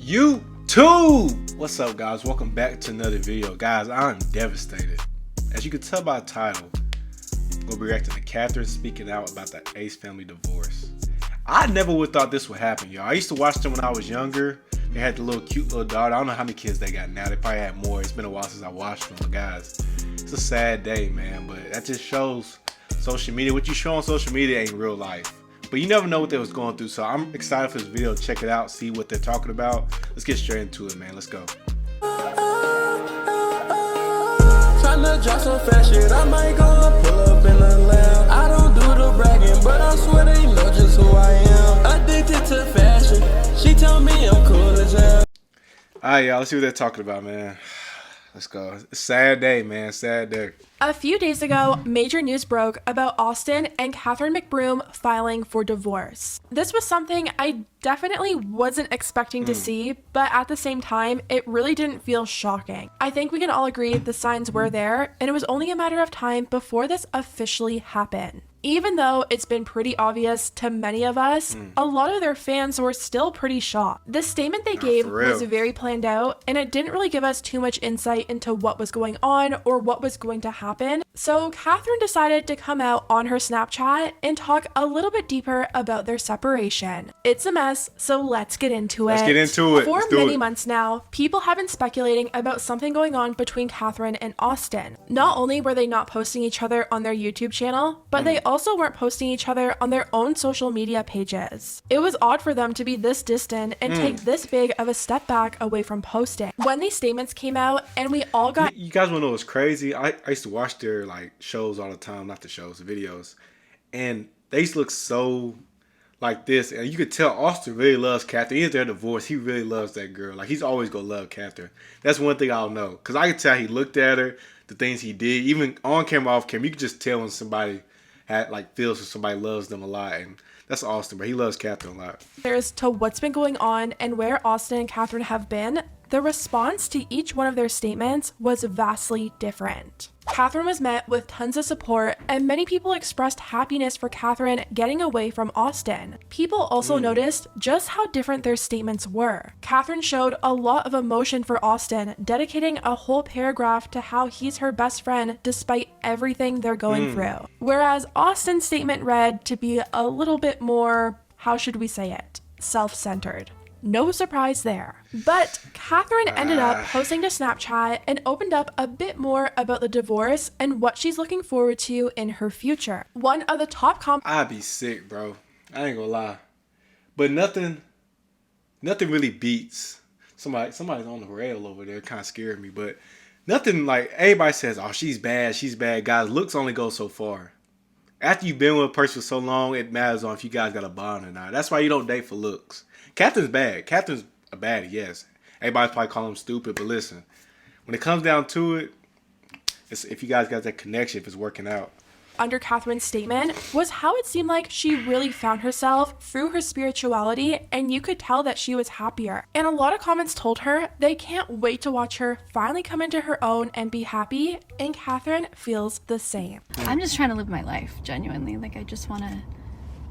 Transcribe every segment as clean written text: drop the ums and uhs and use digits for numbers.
YouTube! What's up, guys? Welcome back to another video. Guys, I'm devastated. As you can tell by the title, I'm going to be reacting to Catherine speaking out about the Ace family divorce. I never would have thought this would happen, y'all. I used to watch them when I was younger. They had the cute little daughter. I don't know how many kids they got now. They probably had more. It's been a while since I watched them. But guys, it's a sad day, man. But that just shows social media. What you show on social media ain't real life. But you never know what they was going through. So I'm excited for this video. Check it out. See what they're talking about. Let's get straight into it, man. Let's go. Tryna drop some fast shit. I might go and pull up in the lab. I don't do the bragging, but I swear they know just who I am. Addicted to fashion. She told me I'm cool as hell. Alright, y'all. Let's see what they're talking about, man. Let's go. It's a sad day, man. Sad day. A few days ago, major news broke about Austin and Catherine McBroom filing for divorce. This was something I definitely wasn't expecting to see, but at the same time, it really didn't feel shocking. I think we can all agree the signs were there, and it was only a matter of time before this officially happened. Even though it's been pretty obvious to many of us, a lot of their fans were still pretty shocked. The statement they gave was very planned out, and it didn't really give us too much insight into what was going on or what was going to happen. So Catherine decided to come out on her Snapchat and talk a little bit deeper about their separation. It's a mess, so let's get into it. Let's get into it. For many months now, people have been speculating about something going on between Catherine and Austin. Not only were they not posting each other on their YouTube channel, but they also weren't posting each other on their own social media pages. It was odd for them to be this distant and take this big of a step back away from posting. When these statements came out and we all got— You guys wanna know what's crazy? I used to watch their shows all the time, not the shows, the videos. And they used to look so like this. And you could tell Austin really loves Catherine. Even their divorce, he really loves that girl. Like, he's always gonna love Catherine. That's one thing I'll know. Cause I could tell he looked at her, the things he did, even on camera, off camera, you could just tell when somebody had feels that somebody loves them a lot. And that's Austin, but he loves Catherine a lot. There's to what's been going on and where Austin and Catherine have been, the response to each one of their statements was vastly different. Catherine was met with tons of support, and many people expressed happiness for Catherine getting away from Austin. People also noticed just how different their statements were. Catherine showed a lot of emotion for Austin, dedicating a whole paragraph to how he's her best friend despite everything they're going through. Whereas Austin's statement read to be a little bit more, how should we say it, self-centered. No surprise there. But Catherine ended up posting to Snapchat and opened up a bit more about the divorce and what she's looking forward to in her future. One of the top I'd be sick, bro. I ain't gonna lie. But nothing really beats somebody's on the rail over there. Kind of scared me. But nothing like everybody says, oh, she's bad. Guys, looks only go so far. After you've been with a person for so long, it matters on if you guys got a bond or not. That's why you don't date for looks. Catherine's bad. Catherine's a baddie, yes. Everybody's probably calling him stupid, but listen, when it comes down to it, it's if you guys got that connection, if it's working out. Under Catherine's statement was how it seemed like she really found herself through her spirituality, and you could tell that she was happier. And a lot of comments told her they can't wait to watch her finally come into her own and be happy, and Catherine feels the same. I'm just trying to live my life, genuinely. Like, I just want to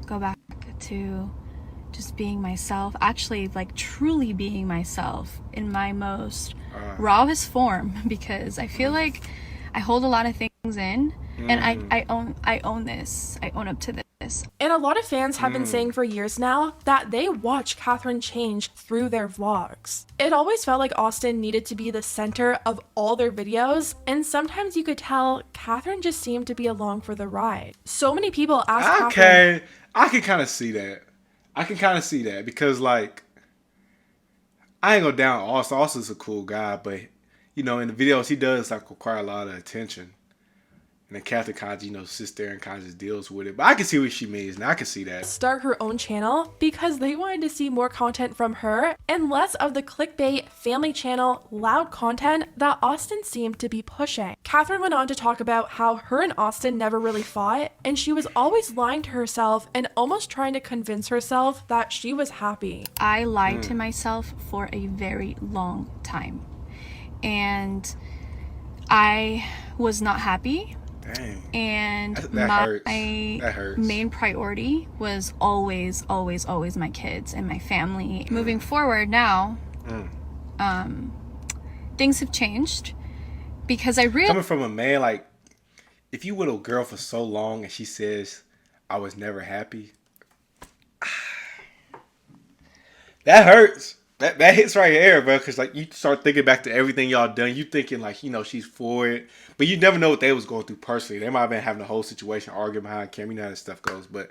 go back to just being myself, actually truly being myself in my most rawest form, because I feel like I hold a lot of things in, and I own this. I own up to this. And a lot of fans have been saying for years now that they watch Catherine change through their vlogs. It always felt like Austin needed to be the center of all their videos, and sometimes you could tell Catherine just seemed to be along for the ride. So many people asked Catherine— I can kind of see that. I can kind of see that because, I ain't gonna down Austin. Austin's a cool guy, but, in the videos, he does, require a lot of attention. And then Catherine kind of, sits there and kind of just deals with it. But I can see what she means, now I can see that. Start her own channel because they wanted to see more content from her and less of the clickbait, family channel, loud content that Austin seemed to be pushing. Catherine went on to talk about how her and Austin never really fought, and she was always lying to herself and almost trying to convince herself that she was happy. I lied to myself for a very long time, and I was not happy. Dang. And That my hurts. main priority was always my kids and my family. Moving forward now, Things have changed because I realized Coming from a man, like, if you with a girl for so long and she says, I was never happy, that hurts. That hits right here, bro. Because, like, you start thinking back to everything y'all done. You thinking, like, you know, she's for it. But you never know what they was going through personally. They might have been having a whole situation, arguing behind camera. You know how this stuff goes. But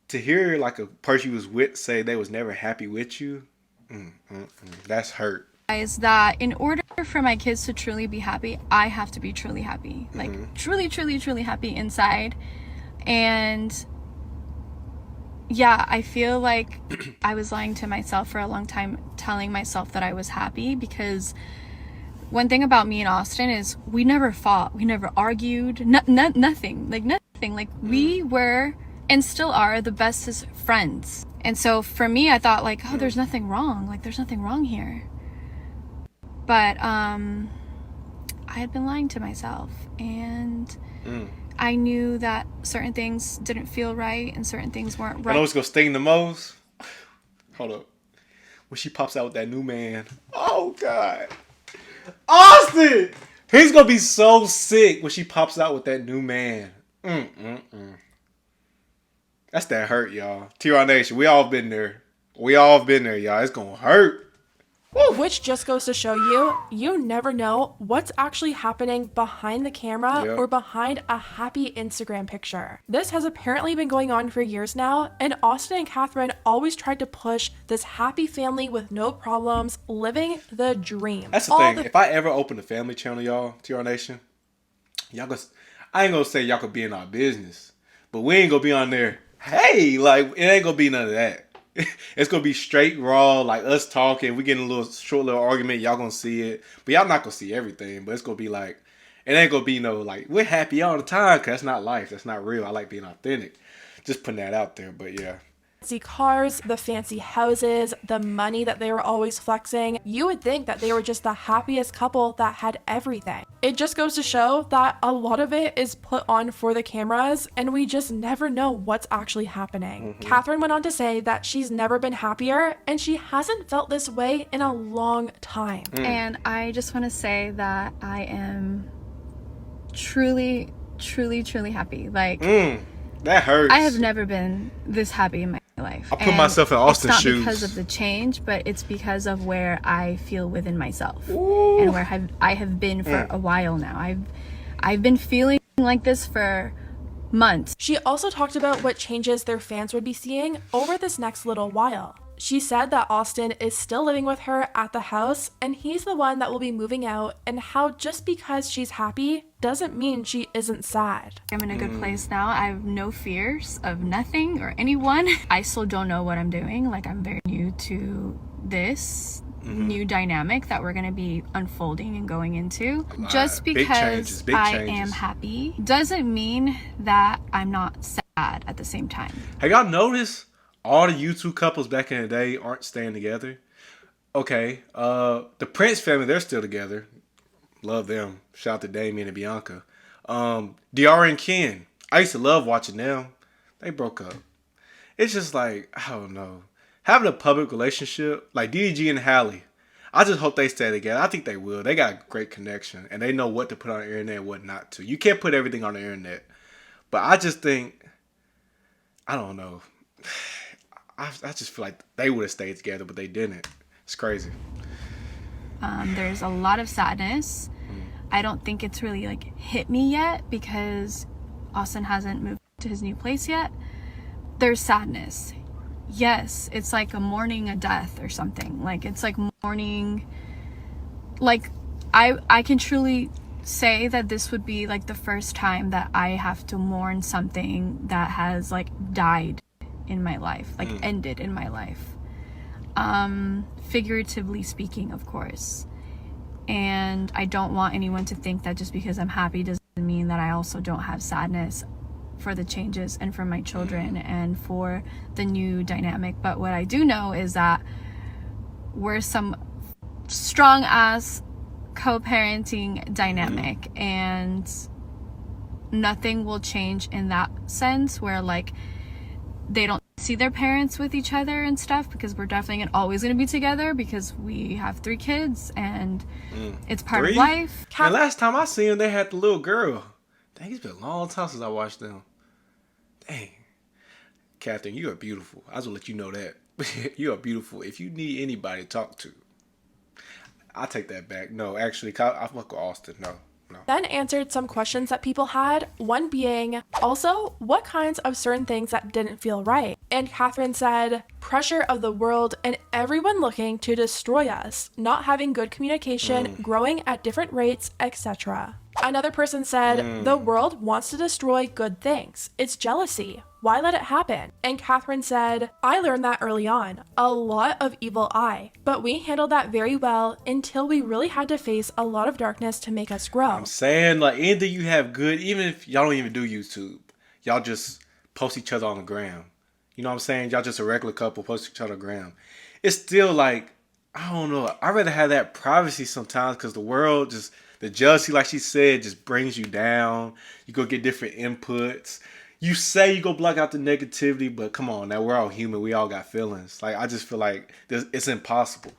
to hear, like, a person you was with say they was never happy with you, that's hurt. is that in order for my kids to truly be happy, I have to be truly happy. Like, truly, truly, truly happy inside. And yeah, I feel like I was lying to myself for a long time, telling myself that I was happy, because one thing about me and Austin is we never fought, we never argued, nothing. Like, we were and still are the bestest friends. And so for me, I thought, like, oh, there's nothing wrong. Like, there's nothing wrong here. But I had been lying to myself, and I knew that certain things didn't feel right and certain things weren't right. I know what's gonna sting the most. Hold up. When she pops out with that new man. Oh God. Austin! He's gonna be so sick when she pops out with that new man. That's that hurt, y'all. TR Nation, we all been there. Y'all. It's gonna hurt. Which just goes to show you never know what's actually happening behind the camera or behind a happy Instagram picture. This has apparently been going on for years now, and Austin and Catherine always tried to push this happy family with no problems, living the dream. That's the thing. If I ever open a family channel, y'all, TR Nation, I ain't gonna say y'all could be in our business, but we ain't gonna be on there. Hey, like, it ain't gonna be none of that. It's gonna be straight raw, like us talking. We getting a short little argument. Y'all gonna see it, but y'all not gonna see everything. But it's gonna be like, it ain't gonna be no like we're happy all the time, cause that's not life. That's not real. I like being authentic. Just putting that out there. But yeah. Fancy cars, the fancy houses, the money that they were always flexing. You would think that they were just the happiest couple that had everything. It just goes to show that a lot of it is put on for the cameras, and we just never know what's actually happening. Catherine went on to say that she's never been happier, and she hasn't felt this way in a long time. And I just want to say that I am truly, truly, truly happy. Like, that hurts. I have never been this happy in my life. I put myself in Austin's shoes. It's not because of the change, but it's because of where I feel within myself. And where I have been for a while now. I've been feeling like this for months. She also talked about what changes their fans would be seeing over this next little while. She said that Austin is still living with her at the house, and he's the one that will be moving out, and how just because she's happy doesn't mean she isn't sad. I'm in a good place now. I have no fears of nothing or anyone. I still don't know what I'm doing. Like, I'm very new to this new dynamic that we're going to be unfolding and going into. Just because I am happy doesn't mean that I'm not sad at the same time. Have y'all noticed all the YouTube couples back in the day aren't staying together? Okay, the Prince family, they're still together. Love them. Shout out to Damien and Bianca. Diara and Ken, I used to love watching them. They broke up. It's just like, I don't know. Having a public relationship, like DDG and Hallie, I just hope they stay together. I think they will. They got a great connection, and they know what to put on the internet and what not to. You can't put everything on the internet. But I just think, I don't know. I just feel like they would have stayed together, but they didn't. It's crazy. There's a lot of sadness. I don't think it's really like hit me yet because Austin hasn't moved to his new place yet. There's sadness. Yes, it's like a mourning a death or something. Like, it's like mourning. Like, I can truly say that this would be like the first time that I have to mourn something that has like died in my life, like ended in my life. Figuratively speaking, of course. And I don't want anyone to think that just because I'm happy doesn't mean that I also don't have sadness for the changes and for my children and for the new dynamic. But what I do know is that we're some strong ass co-parenting dynamic, and nothing will change in that sense where like they don't see their parents with each other and stuff, because we're definitely always going to be together because we have 3 kids and it's part of life. And last time I seen them, they had the little girl. Dang, it's been a long time since I watched them. Dang. Catherine, you are beautiful. I just want to let you know that. You are beautiful. If you need anybody to talk to, I'll take that back. No, actually, I fuck with Austin. No. Then answered some questions that people had, one being, also, what kinds of certain things that didn't feel right? And Catherine said, pressure of the world and everyone looking to destroy us, not having good communication, growing at different rates, etc. Another person said, the world wants to destroy good things. It's jealousy. Why let it happen? And Catherine said, I learned that early on. A lot of evil eye. But we handled that very well until we really had to face a lot of darkness to make us grow. I'm saying, like, anything you have good, even if y'all don't even do YouTube, y'all just post each other on the gram. You know what I'm saying? Y'all just a regular couple, post each other on the gram. It's still like, I don't know. I'd rather have that privacy sometimes because the world just, the jealousy, like she said, just brings you down. You go get different inputs. You say you go block out the negativity, but come on, now we're all human. We all got feelings. Like, I just feel like it's impossible.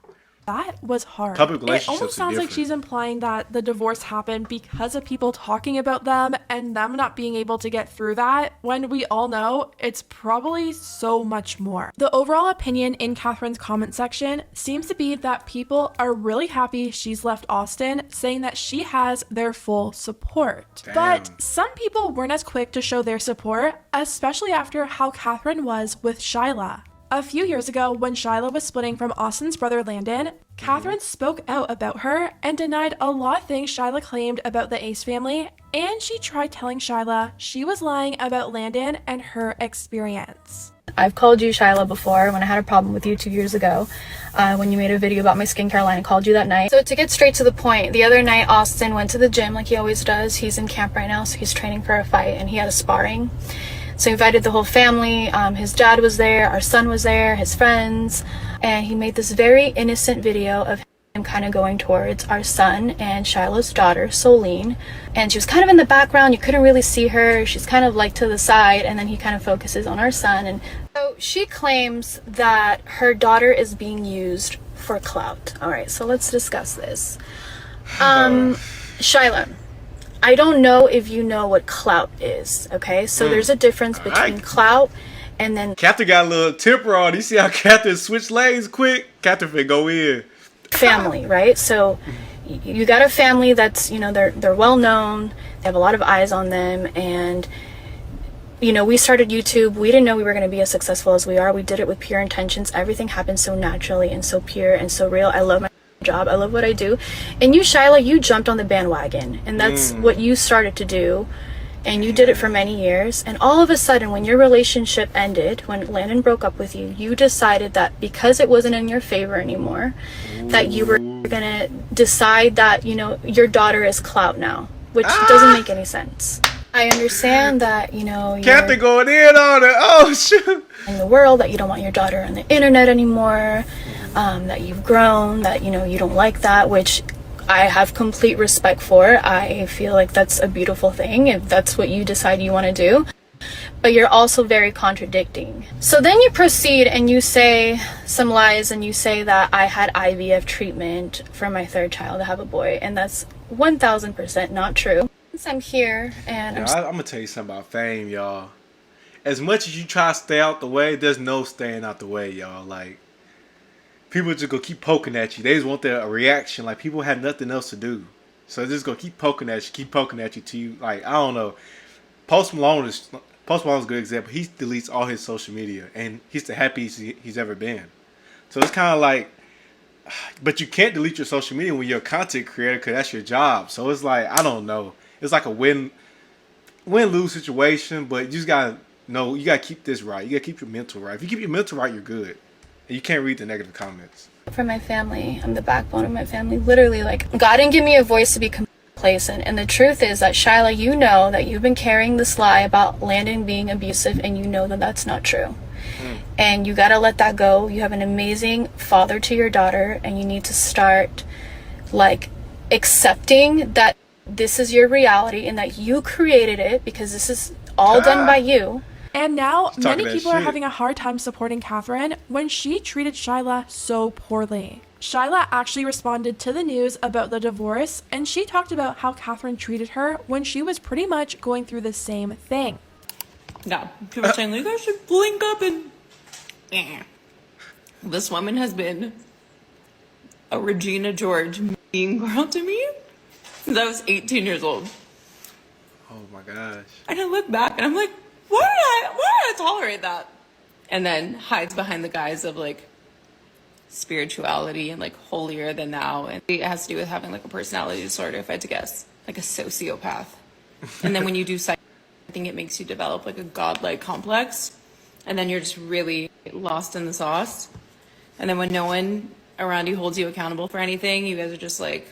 That was hard. Public It relationships almost are sounds like different. she's implying that the divorce happened because of people talking about them and them not being able to get through that, when we all know it's probably so much more. The overall opinion in Catherine's comment section seems to be that people are really happy she's left Austin, saying that she has their full support. Damn. But some people weren't as quick to show their support, especially after how Catherine was with Shyla. A few years ago, when Shyla was splitting from Austin's brother Landon, Catherine spoke out about her and denied a lot of things Shyla claimed about the Ace family, and she tried telling Shyla she was lying about Landon and her experience. I've called you Shyla before when I had a problem with you 2 years ago, when you made a video about my skincare line. I called you that night. So to get straight to the point, the other night Austin went to the gym like he always does. He's in camp right now, so he's training for a fight, and he had a sparring. So he invited the whole family. His dad was there, our son was there, his friends, and he made this very innocent video of him kind of going towards our son and Shyla's daughter, Solene. And she was kind of in the background. You couldn't really see her. She's kind of like to the side, and then he kind of focuses on our son. And so she claims that her daughter is being used for clout. All right, so let's discuss this. Shyla, I don't know if you know what clout is, okay? So there's a difference between clout and then Catherine got a little temper on. You see how Catherine switched lanes quick? Catherine finna go in. family, right? So you got a family that's, you know, they're well known, they have a lot of eyes on them, and you know, we started YouTube. We didn't know we were going to be as successful as we are. We did it with pure intentions. Everything happened so naturally and so pure and so real. I love my job. I love what I do. And you, Shyla, you jumped on the bandwagon, and that's what you started to do, and you did it for many years. And all of a sudden, when your relationship ended, when Landon broke up with you, you decided that because it wasn't in your favor anymore, that you were gonna decide that, you know, your daughter is clout now, which doesn't make any sense. I understand that, you know, you're Catherine going in on it. Oh, shoot. in the world, that you don't want your daughter on the internet anymore, that you've grown, that, you know, you don't like that, which I have complete respect for. I feel like that's a beautiful thing if that's what you decide you want to do. But you're also very contradicting. So then you proceed and you say some lies, and you say that I had IVF treatment for my third child to have a boy, and that's 1000% not true. I'm here and I'm gonna tell you something about fame, y'all. As much as you try to stay out the way, there's no staying out the way, y'all. Like, people just gonna keep poking at you. They just want their reaction. Like, people have nothing else to do, so they're just gonna keep poking at you till you, like, I don't know. Post Malone's a good example. He deletes all his social media, and he's the happiest he's ever been. So it's kind of like, but you can't delete your social media when you're a content creator, because that's your job. So it's like, I don't know. It's like a win-lose situation, but you just gotta know, you gotta keep this right. You gotta keep your mental right. If you keep your mental right, you're good. And you can't read the negative comments. for my family. I'm the backbone of my family. Literally, like, God didn't give me a voice to be complacent. And the truth is that, Shyla, you know that you've been carrying this lie about Landon being abusive, and you know that that's not true. And you gotta let that go. You have an amazing father to your daughter, and you need to start, like, accepting that this is your reality and that you created it, because this is all done by you. And now, She's many talking that people are shit. having a hard time supporting Catherine when she treated Shyla so poorly. Shyla actually responded to the news about the divorce, and she talked about how Catherine treated her when she was pretty much going through the same thing. Yeah, people were saying, like, you guys should link up and... This woman has been a Regina George mean girl to me since I was 18 years old. Oh my gosh. And I look back and I'm like, why did I tolerate that? And then hides behind the guise of like spirituality and like holier than thou. And it has to do with having like a personality disorder, if I had to guess, like a sociopath. And then when you do psych, I think it makes you develop like a godlike complex. And then you're just really lost in the sauce. And then when no one around you holds you accountable for anything, you guys are just like,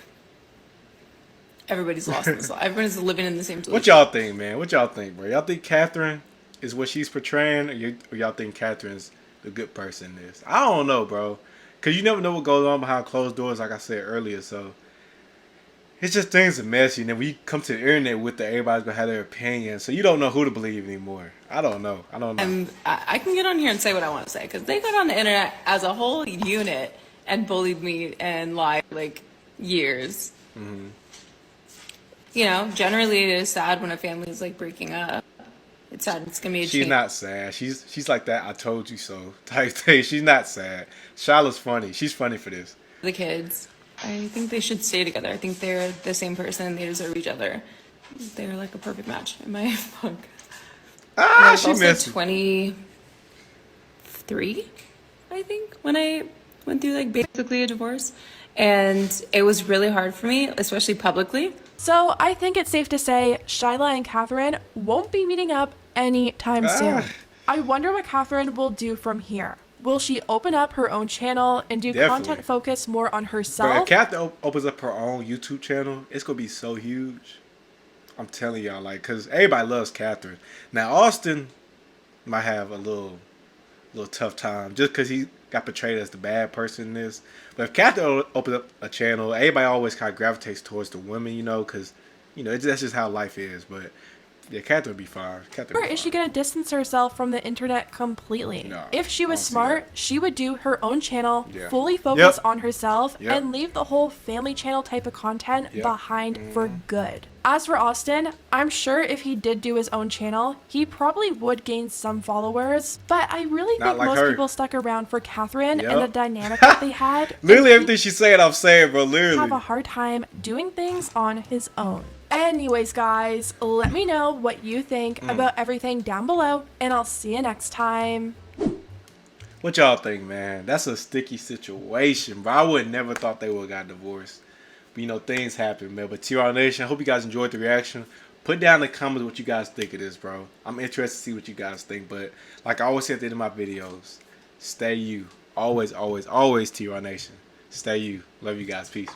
everybody's lost in the sauce. Everyone's living in the same delusion. What y'all think, man? What y'all think, bro? Y'all think Catherine is what she's portraying, or y'all think Catherine's the good person in this? I don't know, bro. Because you never know what goes on behind closed doors, like I said earlier. So it's just things are messy. And then when you come to the internet with it, everybody's going to have their opinion. So you don't know who to believe anymore. I don't know. And I can get on here and say what I want to say, because they got on the internet as a whole unit and bullied me and lied like years. Mm-hmm. You know, generally it is sad when a family is like breaking up. It's sad. It's gonna be a She's change. not sad. She's like that I told you so type thing. She's not sad. Shyla's funny. She's funny for this. The kids, I think they should stay together. I think they're the same person. They deserve each other. They're like a perfect match in my book. I was She also missed 23, I think, when I went through like basically a divorce. And it was really hard for me, especially publicly. So I think it's safe to say Shyla and Catherine won't be meeting up anytime soon. I wonder what Catherine will do from here. Will she open up her own channel and do Definitely. content focused more on But herself? if Catherine opens up her own YouTube channel, it's going to be so huge. I'm telling y'all, like, because everybody loves Catherine. Now, Austin might have a little tough time just because he got portrayed as the bad person in this. But if Catherine opens up a channel, everybody always kind of gravitates towards the women, you know, because, you know, that's just how life is. But yeah, Catherine would be fine. Or is she going to distance herself from the internet completely? No, If she I was don't see smart, she would do her own channel, Yeah. fully focus Yep. on herself, Yep. and leave the whole family channel type of content Yep. behind for good. As for Austin, I'm sure if he did do his own channel, he probably would gain some followers, but I really Not think like most her. people stuck around for Catherine Yep. and the dynamic that they had. Literally and everything she's saying, I'm saying, bro. Literally. have a hard time doing things on his own. Anyways, guys, let me know what you think about everything down below, and I'll see you next time. What y'all think, man? That's a sticky situation, bro. I would never thought they would have got divorced. But, you know, things happen, man. But TR Nation, I hope you guys enjoyed the reaction. Put down in the comments what you guys think of this, bro. I'm interested to see what you guys think. But like I always say at the end of my videos, stay you. Always, always, always TR Nation. Stay you. Love you guys. Peace.